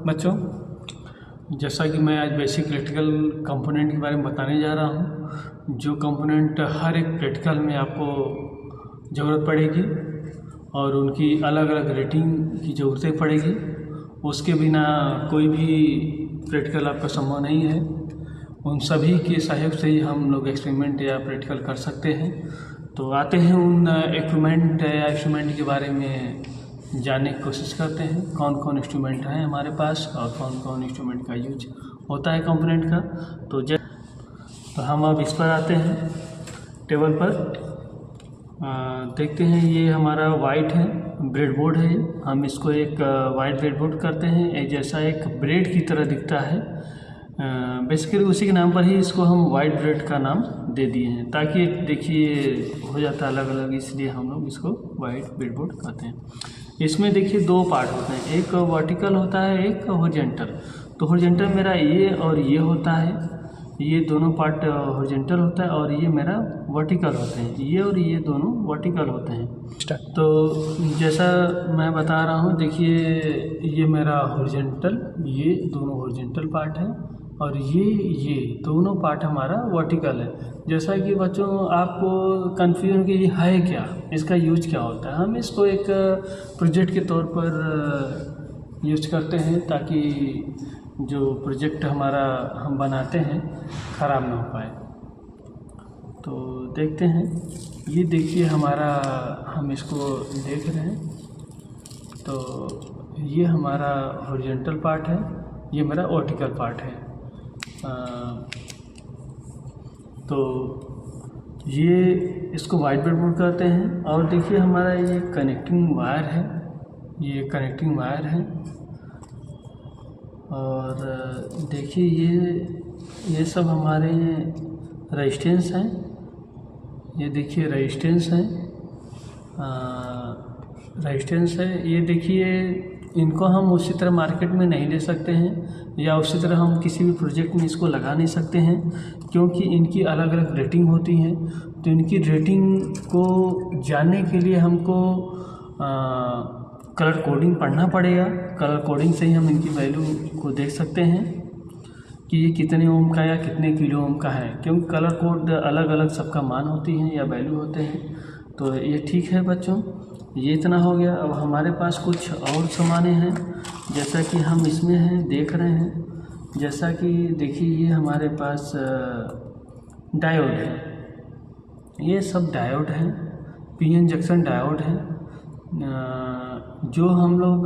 बच्चों, जैसा कि मैं आज बेसिक इलेक्ट्रिकल कंपोनेंट के बारे में बताने जा रहा हूँ, जो कंपोनेंट हर एक प्रैक्टिकल में आपको ज़रूरत पड़ेगी और उनकी अलग अलग रेटिंग की ज़रूरतें पड़ेगी। उसके बिना कोई भी प्रैक्टिकल आपका संभव नहीं है। उन सभी के सहयोग से ही हम लोग एक्सपेरिमेंट या प्रैक्टिकल कर सकते हैं। तो आते हैं उन इक्विपमेंट या इंस्ट्रूमेंट के बारे में जानने की कोशिश करते हैं। कौन कौन इंस्ट्रूमेंट हैं हमारे पास और कौन कौन इंस्ट्रूमेंट का यूज होता है कंपोनेंट का। तो हम अब इस पर आते हैं, टेबल पर देखते हैं। ये हमारा वाइट है, ब्रेडबोर्ड है। हम इसको एक वाइट ब्रेडबोर्ड करते हैं। एक जैसा एक ब्रेड की तरह दिखता है, बेसिकली उसी के नाम पर ही इसको हम वाइट ब्रेड का नाम दे दिए हैं, ताकि देखिए हो जाता है अलग अलग, इसलिए हम लोग इसको वाइट ब्रेडबोर्ड कहते हैं। इसमें देखिए दो पार्ट होते हैं, एक वर्टिकल होता है, एक हॉरिजॉन्टल। तो हॉरिजॉन्टल मेरा ये और ये होता है, ये दोनों पार्ट हॉरिजॉन्टल होता है और ये मेरा वर्टिकल होते हैं। ये और ये दोनों वर्टिकल होते हैं। तो जैसा मैं बता रहा हूँ, देखिए ये मेरा हॉरिजॉन्टल, ये दोनों हॉरिजॉन्टल पार्ट है और ये दोनों पार्ट हमारा वर्टिकल है। जैसा कि बच्चों आपको कन्फ्यूजन कि ये है क्या, इसका यूज क्या होता है। हम इसको एक प्रोजेक्ट के तौर पर यूज करते हैं, ताकि जो प्रोजेक्ट हमारा हम बनाते हैं ख़राब ना हो पाए। तो देखते हैं, ये देखिए हमारा, हम इसको देख रहे हैं। तो ये हमारा हॉरिजॉन्टल पार्ट है, ये मेरा वर्टिकल पार्ट है। तो ये इसको वाइट ब्रेडबोर्ड कहते हैं। और देखिए हमारा ये कनेक्टिंग वायर है, ये कनेक्टिंग वायर है। और देखिए ये सब हमारे रेजिस्टेंस हैं। ये देखिए रेजिस्टेंस है, रेजिस्टेंस है। ये देखिए इनको हम उसी तरह मार्केट में नहीं ले सकते हैं, या उसी तरह हम किसी भी प्रोजेक्ट में इसको लगा नहीं सकते हैं, क्योंकि इनकी अलग अलग रेटिंग होती है। तो इनकी रेटिंग को जानने के लिए हमको कलर कोडिंग पढ़ना पड़ेगा। कलर कोडिंग से ही हम इनकी वैल्यू को देख सकते हैं कि ये कितने ओम का या कितने किलो ओम का है, क्योंकि कलर कोड अलग अलग सबका मान होती हैं या वैल्यू होते हैं। तो ये ठीक है बच्चों, ये इतना हो गया। अब हमारे पास कुछ और सामानें हैं, जैसा कि हम इसमें हैं देख रहे हैं। जैसा कि देखिए ये हमारे पास डायोड है, ये सब डायोड हैं, पीएन जंक्शन डायोड हैं। जो हम लोग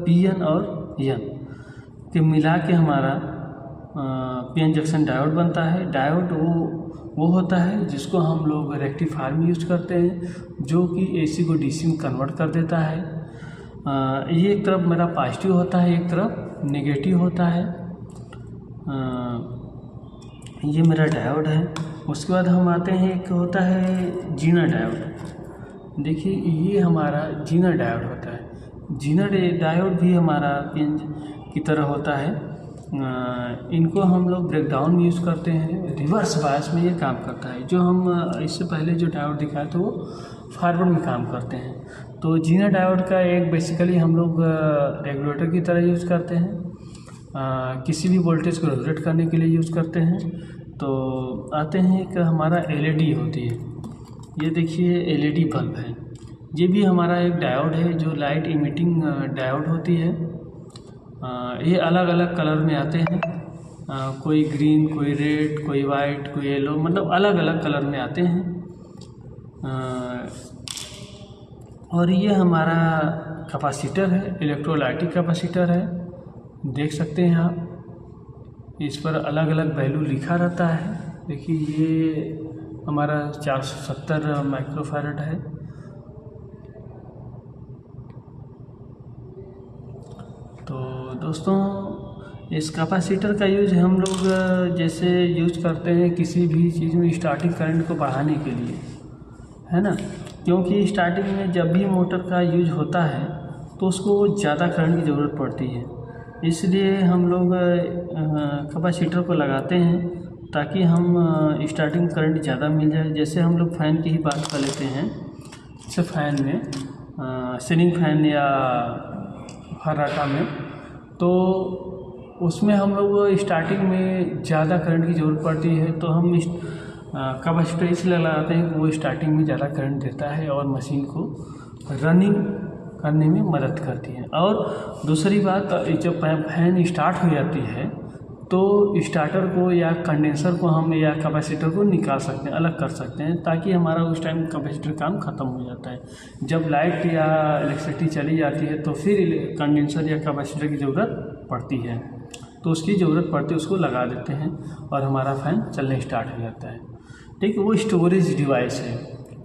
पीएन और एन के मिला के हमारा पीएन जंक्शन डायोड बनता है। डायोड वो होता है जिसको हम लोग रेक्टिफायर में यूज करते हैं, जो कि एसी को डीसी में कन्वर्ट कर देता है। ये एक तरफ मेरा पॉजिटिव होता है, एक तरफ नेगेटिव होता है। ये मेरा डायोड है। उसके बाद हम आते हैं, एक होता है जीना डायोड। देखिए ये हमारा जीना डायोड होता है। जीना डायोड भी हमारा पीएन की तरह होता है। इनको हम लोग ब्रेकडाउन में यूज़ करते हैं, रिवर्स बायस में ये काम करता है। जो हम इससे पहले जो डायोड दिखाया था वो फॉरवर्ड में काम करते हैं। तो जीना डायोड का एक बेसिकली हम लोग रेगुलेटर की तरह यूज़ करते हैं, किसी भी वोल्टेज को रेगुलेट करने के लिए यूज़ करते हैं। तो आते हैं, एक हमारा एलईडी होती है। ये देखिए एलईडी बल्ब है, ये भी हमारा एक डायोड है, जो लाइट इमिटिंग डायोड होती है। ये अलग अलग कलर में आते हैं, कोई ग्रीन, कोई रेड, कोई वाइट, कोई येलो, मतलब अलग अलग कलर में आते हैं। और ये हमारा कैपेसिटर है, इलेक्ट्रोलाइटिक कैपेसिटर है, देख सकते हैं आप। इस पर अलग अलग वैल्यू लिखा रहता है। देखिए ये हमारा 470 माइक्रोफैरड है। तो दोस्तों, इस कैपेसिटर का यूज हम लोग जैसे यूज करते हैं किसी भी चीज़ में स्टार्टिंग करंट को बढ़ाने के लिए, है ना। क्योंकि स्टार्टिंग में जब भी मोटर का यूज होता है तो उसको ज़्यादा करंट की ज़रूरत पड़ती है, इसलिए हम लोग कैपेसिटर को लगाते हैं, ताकि हम स्टार्टिंग करंट ज़्यादा मिल जाए। जैसे हम लोग फ़ैन की ही बात कर लेते हैं, जैसे फ़ैन में सीलिंग फ़ैन या फर्राटा में तो उसमें हम लोग स्टार्टिंग में ज़्यादा करंट की ज़रूरत पड़ती है, तो हम कैपेसिटर इसलिए लगाते हैं कि वो स्टार्टिंग में ज़्यादा करंट देता है और मशीन को रनिंग करने में मदद करती है। और दूसरी बात, जब फैन स्टार्ट हो जाती है तो स्टार्टर को या कंडेंसर को हम या कैपेसिटर को निकाल सकते हैं, अलग कर सकते हैं, ताकि हमारा उस टाइम कैपेसिटर काम ख़त्म हो जाता है। जब लाइट या इलेक्ट्रिसिटी चली जाती है तो फिर कंडेंसर या कैपेसिटर की ज़रूरत पड़ती है, तो उसकी ज़रूरत पड़ती है, उसको लगा देते हैं और हमारा फ़ैन चलने स्टार्ट हो जाता है। ठीक है, वो स्टोरेज डिवाइस है,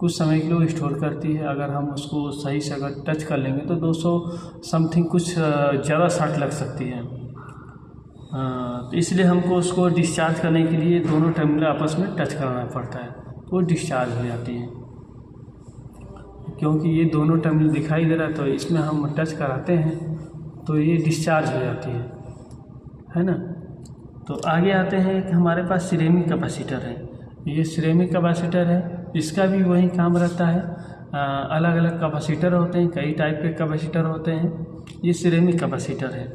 कुछ समय के लिए स्टोर करती है। अगर हम उसको सही से अगर टच कर लेंगे तो 200 समथिंग कुछ ज़्यादा शॉर्ट लग सकती है। तो इसलिए हमको उसको डिस्चार्ज करने के लिए दोनों टर्मिनल आपस में टच कराना पड़ता है, तो वो डिस्चार्ज हो जाती है। क्योंकि ये दोनों टर्मिनल दिखाई दे रहा है तो इसमें हम टच कराते हैं तो ये डिस्चार्ज हो जाती है ना। तो आगे आते हैं कि हमारे पास सिरेमिक कैपेसिटर है। ये सिरेमिक कैपेसिटर है, इसका भी वही काम रहता है। अलग अलग कैपेसिटर होते हैं, कई टाइप के कैपेसिटर होते हैं। ये सिरेमिक कैपेसिटर है।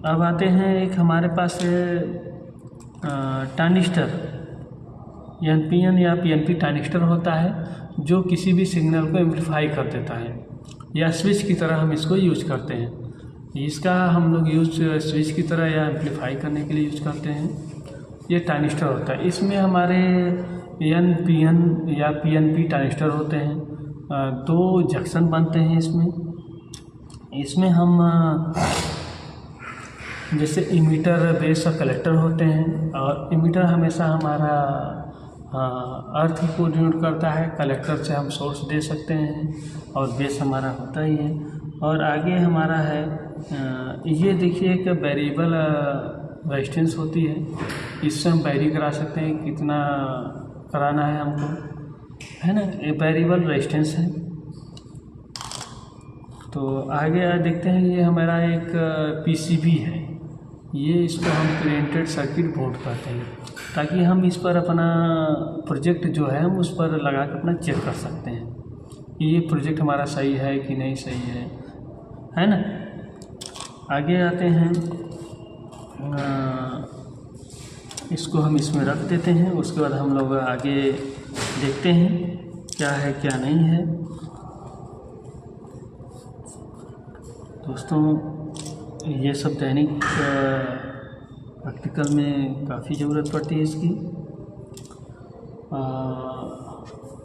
अब आते हैं एक हमारे पास ट्रांजिस्टर, एनपीएन या पीएनपी ट्रांजिस्टर होता है, जो किसी भी सिग्नल को एम्पलीफाई कर देता है, या स्विच की तरह हम इसको यूज करते हैं। इसका हम लोग यूज स्विच की तरह या एम्पलीफाई करने के लिए यूज करते हैं। ये ट्रांजिस्टर होता है, इसमें हमारे एनपीएन या पीएनपी ट्रांजिस्टर होते हैं। 2 जंक्शन बनते हैं इसमें हम जैसे इमीटर, बेस और कलेक्टर होते हैं। और इमीटर हमेशा हमारा अर्थ को डिनोट करता है, कलेक्टर से हम सोर्स दे सकते हैं, और बेस हमारा होता ही है। और आगे हमारा है ये देखिए एक वेरिएबल रेजिस्टेंस होती है, इससे हम वेरी करा सकते हैं कितना कराना है हमको, है ना। ये वेरिएबल रेजिस्टेंस है। तो आगे देखते हैं, ये हमारा एक पीसीबी है। ये इसको हम प्रिंटेड सर्किट बोर्ड कहते हैं, ताकि हम इस पर अपना प्रोजेक्ट जो है हम उस पर लगा कर अपना चेक कर सकते हैं कि ये प्रोजेक्ट हमारा सही है कि नहीं सही है ना। आगे आते हैं, इसको हम इसमें रख देते हैं। उसके बाद हम लोग आगे देखते हैं क्या है क्या नहीं है। दोस्तों, ये सब दैनिक प्रैक्टिकल में काफ़ी ज़रूरत पड़ती है इसकी।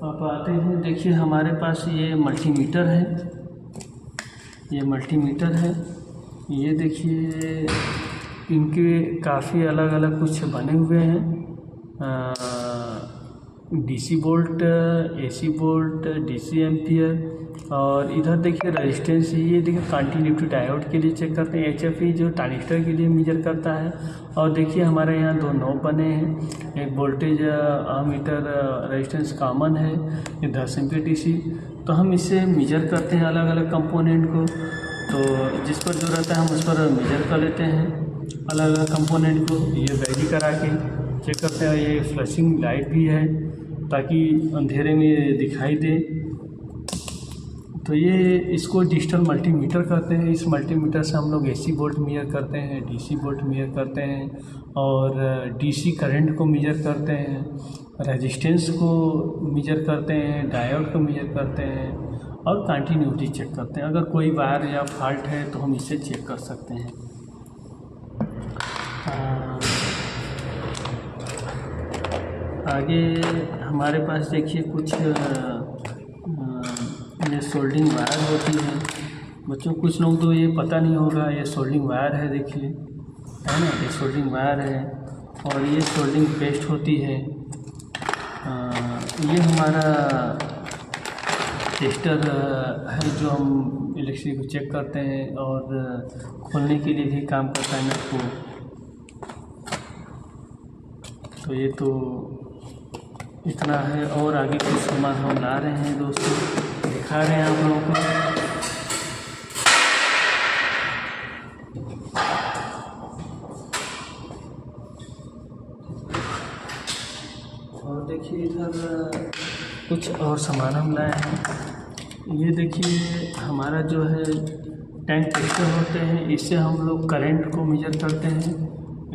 अब आते हैं, देखिए हमारे पास ये मल्टीमीटर है। ये मल्टीमीटर है, ये देखिए इनके काफ़ी अलग अलग कुछ बने हुए हैं। DC volt, AC volt, DC ampere, और इधर देखिए रेजिस्टेंस। ये देखिए कंटिन्यूटी डायोड के लिए चेक करते हैं, एचएफई जो ट्रांजिस्टर के लिए मेजर करता है। और देखिए हमारे यहाँ 2 नॉब बने हैं, एक वोल्टेज मीटर रेजिस्टेंस कॉमन है, ये 10 एम्पियर डीसी। तो हम इससे मेजर करते हैं अलग अलग कंपोनेंट को, तो जिस पर जो रहता है हम उस पर मेजर कर लेते हैं अलग अलग कंपोनेंट को। ये वेरी करा के चेक करते हैं। ये फ्लैशिंग लाइट भी है ताकि अंधेरे में दिखाई दे। तो ये इसको डिजिटल मल्टीमीटर कहते हैं। इस मल्टीमीटर से हम लोग एसी वोल्ट मेजर करते हैं, डीसी वोल्ट मेजर करते हैं, और डीसी करंट को मेजर करते हैं, रेजिस्टेंस को मेजर करते हैं, डायोड को मेजर करते हैं, और कंटिन्यूटी चेक करते हैं। अगर कोई वायर या फॉल्ट है तो हम इसे चेक कर सकते हैं। आगे हमारे पास देखिए कुछ ये सोल्डिंग वायर होती है। बच्चों, कुछ लोग तो ये पता नहीं होगा, ये सोल्डिंग वायर है, देखिए, है ना। ये सोल्डिंग वायर है, और ये सोल्डिंग पेस्ट होती है। ये हमारा टेस्टर है, जो हम इलेक्ट्रिसिटी को चेक करते हैं और खोलने के लिए भी काम करता है नट को। तो ये तो इतना है, और आगे कुछ सामान हम ला रहे हैं दोस्तों, दिखा रहे हैं आप लोगों को। और देखिए इधर कुछ और सामान हम लाए हैं। ये देखिए हमारा जो है टैंक टेस्टर होते हैं, इससे हम लोग करंट को मेजर करते हैं।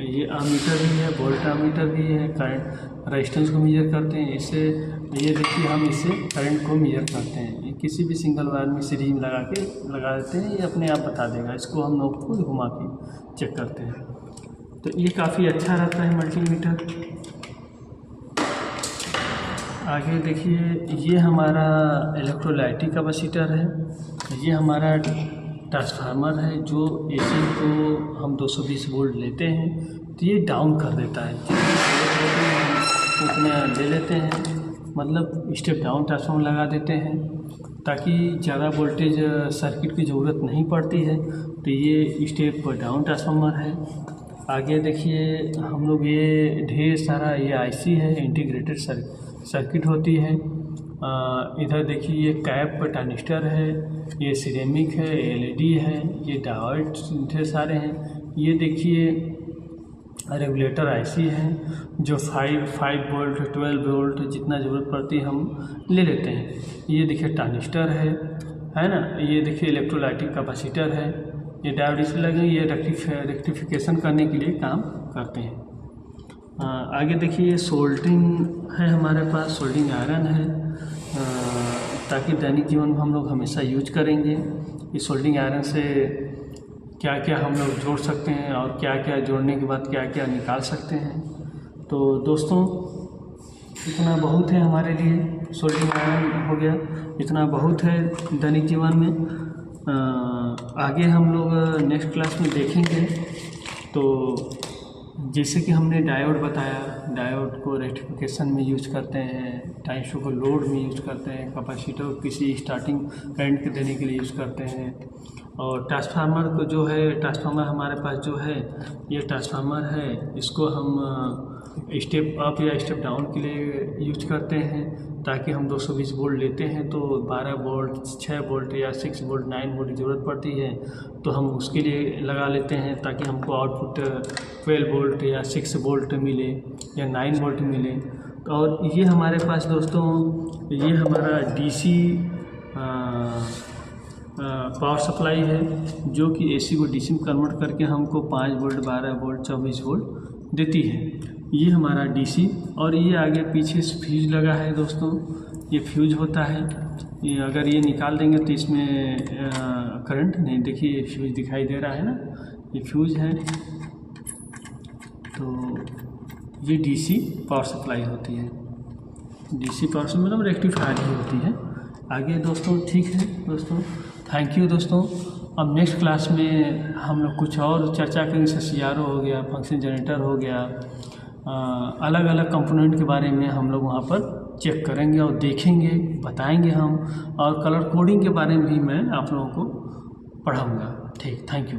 ये अमीटर भी है, वोल्ट अमीटर भी है, करंट रेजिस्टेंस को मेजर करते हैं। इससे ये देखिए हम इससे करंट को मेजर करते हैं। किसी भी सिंगल वायर में सीरीज में लगा देते हैं, ये अपने आप बता देगा। इसको हम नोब को घुमा के चेक करते हैं। तो ये काफ़ी अच्छा रहता है मल्टीमीटर। आगे देखिए ये हमारा इलेक्ट्रोलाइटिक कैपेसिटर है। ये हमारा ट्रांसफार्मर है जो एसी को हम 220 वोल्ट लेते हैं तो ये डाउन कर देता है। उतने ले लेते हैं, मतलब स्टेप डाउन ट्रांसफार्मर लगा देते हैं ताकि ज़्यादा वोल्टेज सर्किट की ज़रूरत नहीं पड़ती है। तो ये स्टेप डाउन ट्रांसफार्मर है। आगे देखिए हम लोग ये ढेर सारा ये आईसी है, इंटीग्रेटेड सर्किट होती है। इधर देखिए ये कैप ट्रांजिस्टर है, ये सिरेमिक है, एलईडी है, ये डायोड ढेर सारे हैं। ये देखिए रेगुलेटर आईसी है जो 5 वोल्ट 12 वोल्ट जितना ज़रूरत पड़ती है हम ले लेते हैं। ये देखिए ट्रांजिस्टर है ना। ये देखिए इलेक्ट्रोलाइटिक कैपेसिटर है। ये डायोड इसलिए लगे, ये रेक्टिफिकेशन करने के लिए काम करते हैं। आगे देखिए ये सोल्डरिंग है हमारे पास, सोल्डरिंग आयरन है ताकि दैनिक जीवन में हम लोग हमेशा यूज करेंगे। इस सोल्डरिंग आयरन से क्या क्या हम लोग जोड़ सकते हैं और क्या क्या जोड़ने के बाद क्या क्या निकाल सकते हैं। तो दोस्तों इतना बहुत है हमारे लिए, सोल्डरिंग आयरन हो गया, इतना बहुत है दैनिक जीवन में। आगे हम लोग नेक्स्ट क्लास में देखेंगे। तो जैसे कि हमने डायोड बताया, डायोड को रेक्टिफिकेशन में यूज करते हैं, ट्रांजिस्टर को लोड में यूज करते हैं, कैपेसिटर को किसी स्टार्टिंग करंट के देने के लिए यूज करते हैं। और ट्रांसफार्मर को जो है, ट्रांसफार्मर हमारे पास जो है ये ट्रांसफार्मर है, इसको हम स्टेप अप या स्टेप डाउन के लिए यूज करते हैं ताकि हम 220 वोल्ट लेते हैं तो 12 वोल्ट 6 वोल्ट या 6 वोल्ट 9 वोल्ट की ज़रूरत पड़ती है तो हम उसके लिए लगा लेते हैं ताकि हमको आउटपुट 12 वोल्ट या 6 वोल्ट मिले या 9 वोल्ट मिले। और ये हमारे पास दोस्तों ये हमारा डीसी पावर सप्लाई है जो कि एसी को डीसी में कन्वर्ट करके हमको 5 वोल्ट 12 वोल्ट 24 वोल्ट देती है। ये हमारा डीसी। और ये आगे पीछे फ्यूज लगा है दोस्तों, ये फ्यूज होता है। ये अगर ये निकाल देंगे तो इसमें करंट नहीं, देखिए फ्यूज दिखाई दे रहा है ना, ये फ्यूज है। तो ये डीसी पावर सप्लाई होती है, डीसी पावर सप्लाई मतलब रेक्टिफायर ही होती है। आगे दोस्तों ठीक है दोस्तों, थैंक यू दोस्तों। अब नेक्स्ट क्लास में हम लोग कुछ और चर्चा करेंगे, जैसे CRO हो गया, फंक्शन जनरेटर हो गया, अलग अलग कंपोनेंट के बारे में हम लोग वहाँ पर चेक करेंगे और देखेंगे, बताएंगे हम। और कलर कोडिंग के बारे में भी मैं आप लोगों को पढ़ाऊँगा। ठीक, थैंक यू।